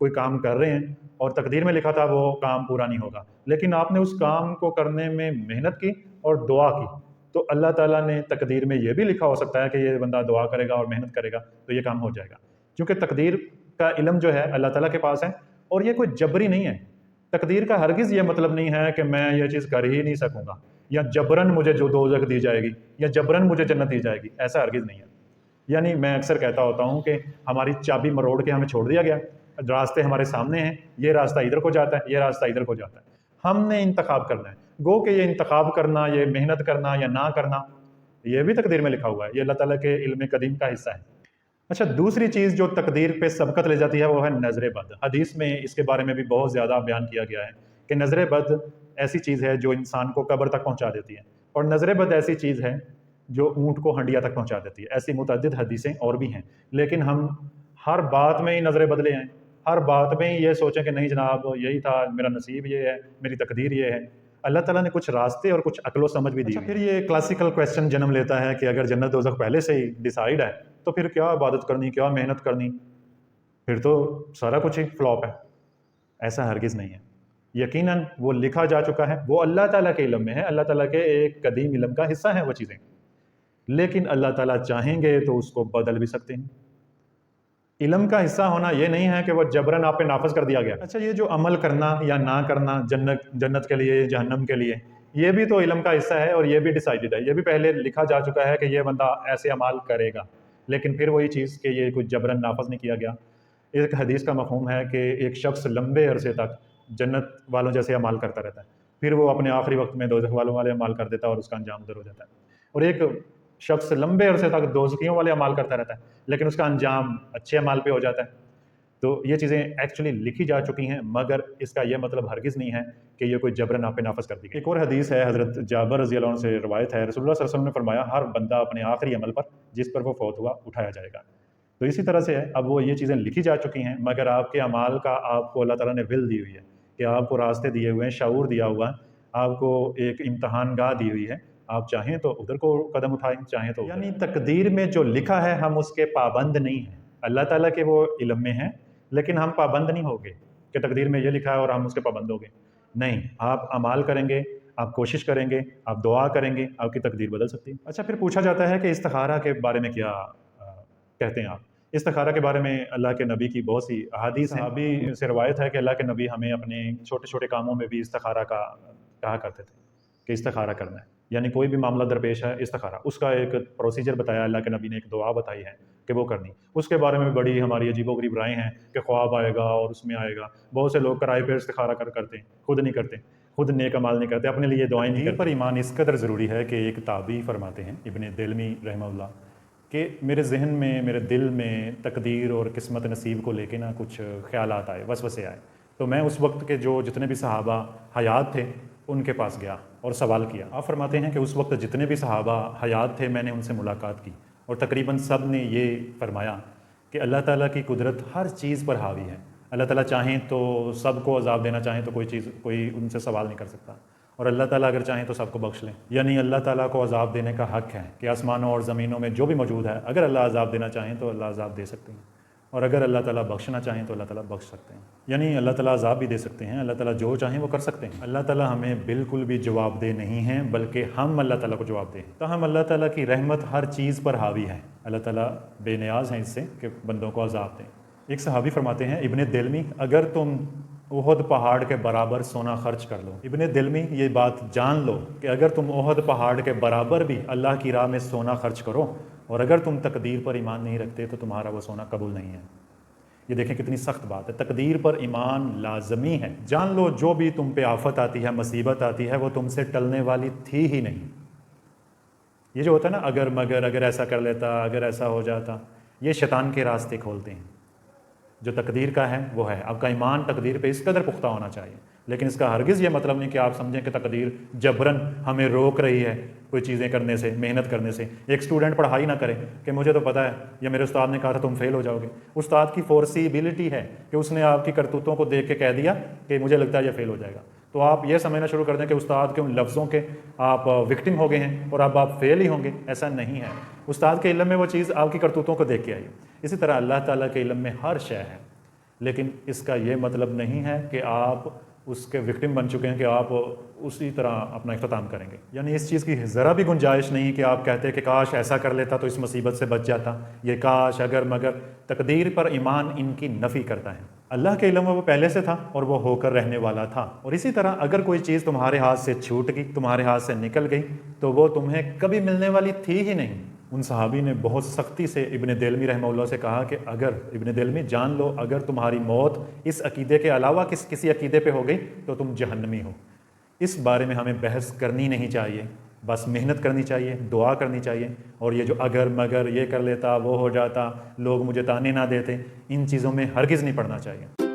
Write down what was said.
کوئی کام کر رہے ہیں اور تقدیر میں لکھا تھا وہ کام پورا نہیں ہوگا، لیکن آپ نے اس کام کو کرنے میں محنت کی اور دعا کی، تو اللہ تعالیٰ نے تقدیر میں یہ بھی لکھا ہو سکتا ہے کہ یہ بندہ دعا کرے گا اور محنت کرے گا تو یہ کام ہو جائے گا، کیونکہ تقدیر کا علم جو ہے اللہ تعالیٰ کے پاس ہے، اور یہ کوئی جبری نہیں ہے۔ تقدیر کا ہرگز یہ مطلب نہیں ہے کہ میں یہ چیز کر ہی نہیں سکوں گا، یا جبرن مجھے جو دوزخ دی جائے گی، یا جبرن مجھے جنت دی جائے گی، ایسا ہرگز نہیں ہے۔ یعنی میں اکثر کہتا ہوتا ہوں کہ ہماری چابی مروڑ کے ہمیں چھوڑ دیا گیا، راستے ہمارے سامنے ہیں، یہ راستہ ادھر کو جاتا ہے، یہ راستہ ادھر کو جاتا ہے، ہم نے انتخاب کرنا ہے۔ گو کہ یہ انتخاب کرنا، یہ محنت کرنا یا نہ کرنا، یہ بھی تقدیر میں لکھا ہوا ہے، یہ اللہ تعالیٰ کے علم قدیم کا حصہ ہے۔ اچھا، دوسری چیز جو تقدیر پہ سبقت لے جاتی ہے وہ ہے نظر بد۔ حدیث میں اس کے بارے میں بھی بہت زیادہ بیان کیا گیا ہے کہ نظر بد ایسی چیز ہے جو انسان کو قبر تک پہنچا دیتی ہے، اور نظر بد ایسی چیز ہے جو اونٹ کو ہنڈیا تک پہنچا دیتی ہے۔ ایسی متعدد حدیثیں اور بھی ہیں، لیکن ہم ہر بات میں ہی نظر بدلے ہیں، ہر بات میں ہی یہ سوچیں کہ نہیں جناب یہی تھا، میرا نصیب یہ ہے، میری تقدیر یہ ہے۔ اللہ تعالیٰ نے کچھ راستے اور کچھ عقل و سمجھ بھی دی۔ پھر یہ کلاسیکل کویسچن جنم لیتا ہے کہ اگر جنت دوزخ پہلے سے ہی ڈیسائیڈ ہے تو پھر کیا عبادت کرنی، کیا محنت کرنی، پھر تو سارا کچھ ہی فلاپ ہے۔ ایسا ہرگز نہیں ہے، یقیناً وہ لکھا جا چکا ہے، وہ اللہ تعالیٰ کے علم میں ہے، اللہ تعالیٰ کے ایک قدیم علم کا حصہ ہیں وہ چیزیں، لیکن اللہ تعالیٰ چاہیں گے تو اس کو بدل بھی سکتے ہیں۔ علم کا حصہ ہونا یہ نہیں ہے کہ وہ جبراً آپ پہ نافذ کر دیا گیا۔ اچھا، یہ جو عمل کرنا یا نہ کرنا جنت کے لیے جہنم کے لیے، یہ بھی تو علم کا حصہ ہے، اور یہ بھی ڈیسائیڈڈ ہے، یہ بھی پہلے لکھا جا چکا ہے کہ یہ بندہ ایسے اعمال کرے گا، لیکن پھر وہی چیز کہ یہ کچھ جبراً نافذ نہیں کیا گیا۔ ایک حدیث کا مفہوم ہے کہ ایک شخص لمبے عرصے تک جنت والوں جیسے اعمال کرتا رہتا ہے، پھر وہ اپنے آخری وقت میں دوزخ والوں والے اعمال کر دیتا ہے اور اس کا انجام ادھر ہو جاتا ہے، اور ایک شخص لمبے عرصے تک دوزخیوں والے اعمال کرتا رہتا ہے لیکن اس کا انجام اچھے اعمال پہ ہو جاتا ہے۔ تو یہ چیزیں ایکچولی لکھی جا چکی ہیں، مگر اس کا یہ مطلب ہرگز نہیں ہے کہ یہ کوئی جبراً آپ پہ نافذ کر دی گئی۔ ایک اور حدیث ہے، حضرت جابر رضی اللہ عنہ سے روایت ہے، رسول اللہ صلی اللہ علیہ وسلم نے فرمایا ہر بندہ اپنے آخری عمل پر جس پر وہ فوت ہوا اٹھایا جائے گا۔ تو اسی طرح سے ہے، اب وہ یہ چیزیں لکھی جا چکی ہیں، مگر آپ کے اعمال کا آپ کو اللہ تعالیٰ نے ول دی ہوئی ہے کہ آپ کو راستے دیے ہوئے ہیں، شعور دیا ہوا ہے، آپ کو ایک امتحان گاہ دی ہوئی ہے، آپ چاہیں تو ادھر کو قدم اٹھائیں، چاہیں تو یعنی تقدیر میں جو لکھا ہے ہم اس کے پابند نہیں ہیں، اللہ تعالیٰ کے وہ علم میں ہیں، لیکن ہم پابند نہیں ہوگے کہ تقدیر میں یہ لکھا ہے اور ہم اس کے پابند ہو گے، نہیں، آپ اعمال کریں گے، آپ کوشش کریں گے، آپ دعا کریں گے، آپ کی تقدیر بدل سکتی ہے۔ اچھا، پھر پوچھا جاتا ہے کہ استخارہ کے بارے میں کیا کہتے ہیں آپ؟ استخارہ کے بارے میں اللہ کے نبی کی بہت سی احادیث ہیں، صحابی سے روایت ہے کہ اللہ کے نبی ہمیں اپنے چھوٹے چھوٹے کاموں میں بھی استخارہ کا کہا کرتے تھے کہ استخارہ کرنا ہے، یعنی کوئی بھی معاملہ درپیش ہے استخارہ، اس کا ایک پروسیجر بتایا اللہ کے نبی نے، ایک دعا بتائی ہے کہ وہ کرنی۔ اس کے بارے میں بڑی ہماری عجیب و غریب رائے ہیں کہ خواب آئے گا اور اس میں آئے گا، بہت سے لوگ کرائے پہ استخارہ کرتے ہیں، خود نہیں کرتے، خود نیک اعمال نہیں کرتے، اپنے لیے دعائیں نہیں کرتے۔ پر ایمان اس قدر ضروری ہے کہ ایک تابعی فرماتے ہیں ابن دلمی رحمہ اللہ کہ میرے ذہن میں، میرے دل میں تقدیر اور قسمت نصیب کو لے کے نا کچھ خیالات آئے، وسوسے آئے، تو میں اس وقت کے جو جتنے بھی صحابہ حیات تھے ان کے پاس گیا اور سوال کیا۔ آپ فرماتے ہیں کہ اس وقت جتنے بھی صحابہ حیات تھے میں نے ان سے ملاقات کی، اور تقریباً سب نے یہ فرمایا کہ اللہ تعالیٰ کی قدرت ہر چیز پر حاوی ہے، اللہ تعالیٰ چاہیں تو سب کو عذاب دینا چاہیں تو کوئی ان سے سوال نہیں کر سکتا، اور اللہ تعالیٰ اگر چاہیں تو سب کو بخش لیں، یعنی اللہ تعالیٰ کو عذاب دینے کا حق ہے کہ آسمانوں اور زمینوں میں جو بھی موجود ہے، اگر اللہ عذاب دینا چاہیں تو اللہ عذاب دے سکتے ہیں، اور اگر اللہ تعالیٰ بخشنا چاہیں تو اللہ تعالیٰ بخش سکتے ہیں، یعنی اللہ تعالیٰ عذاب بھی دے سکتے ہیں، اللہ تعالیٰ جو چاہیں وہ کر سکتے ہیں۔ اللہ تعالیٰ ہمیں بالکل بھی جواب دہ نہیں ہیں، بلکہ ہم اللہ تعالیٰ کو جواب دیں، تاہم اللہ تعالیٰ کی رحمت ہر چیز پر حاوی ہے، اللہ تعالیٰ بے نیاز ہیں اس سے کہ بندوں کو عذاب دیں۔ ایک صحابی فرماتے ہیں ابن دلمی، اگر تم احد پہاڑ کے برابر سونا خرچ کر لو، ابن دلمی یہ بات جان لو کہ اگر تم احد پہاڑ کے برابر بھی اللہ کی راہ میں سونا خرچ کرو، اور اگر تم تقدیر پر ایمان نہیں رکھتے تو تمہارا وہ سونا قبول نہیں ہے۔ یہ دیکھیں کتنی سخت بات ہے، تقدیر پر ایمان لازمی ہے۔ جان لو جو بھی تم پہ آفت آتی ہے، مصیبت آتی ہے، وہ تم سے ٹلنے والی تھی ہی نہیں۔ یہ جو ہوتا ہے نا اگر مگر، اگر ایسا کر لیتا، اگر ایسا ہو جاتا، یہ شیطان کے راستے کھولتے ہیں۔ جو تقدیر کا ہے وہ ہے، آپ کا ایمان تقدیر پہ اس قدر پختہ ہونا چاہیے، لیکن اس کا ہرگز یہ مطلب نہیں کہ آپ سمجھیں کہ تقدیر جبراً ہمیں روک رہی ہے کوئی چیزیں کرنے سے، محنت کرنے سے۔ ایک اسٹوڈنٹ پڑھائی نہ کرے کہ مجھے تو پتہ ہے یا میرے استاد نے کہا تھا تم فیل ہو جاؤ گے، استاد کی فورسیبلٹی ہے کہ اس نے آپ کی کرتوتوں کو دیکھ کے کہہ دیا کہ مجھے لگتا ہے یہ فیل ہو جائے گا، تو آپ یہ سمجھنا شروع کر دیں کہ استاد کے ان لفظوں کے آپ وکٹم ہو گئے ہیں اور اب آپ فیل ہی ہوں گے، ایسا نہیں ہے۔ استاد کے علم میں وہ چیز آپ کی کرتوتوں کو دیکھ کے آئی۔ اسی طرح اللہ تعالیٰ کے علم میں ہر شے ہے، لیکن اس کا یہ مطلب نہیں ہے کہ آپ اس کے وکٹم بن چکے ہیں کہ آپ اسی طرح اپنا اختتام کریں گے. یعنی اس چیز کی ذرا بھی گنجائش نہیں کہ آپ کہتے کہ کاش ایسا کر لیتا تو اس مصیبت سے بچ جاتا. یہ کاش اگر مگر تقدیر پر ایمان ان کی نفی کرتا ہے. اللہ کے علم میں وہ پہلے سے تھا اور وہ ہو کر رہنے والا تھا. اور اسی طرح اگر کوئی چیز تمہارے ہاتھ سے چھوٹ گئی، تمہارے ہاتھ سے نکل گئی، تو وہ تمہیں کبھی ملنے والی تھی ہی نہیں. ان صحابی نے بہت سختی سے ابن دیلمی رحمہ اللہ سے کہا کہ اگر ابن دیلمی جان لو اگر تمہاری موت اس عقیدے کے علاوہ کسی عقیدے پہ ہو گئی تو تم جہنمی ہو. اس بارے میں ہمیں بحث کرنی نہیں چاہیے، بس محنت کرنی چاہیے، دعا کرنی چاہیے. اور یہ جو اگر مگر یہ کر لیتا وہ ہو جاتا، لوگ مجھے تانے نہ دیتے، ان چیزوں میں ہرگز نہیں پڑنا چاہیے.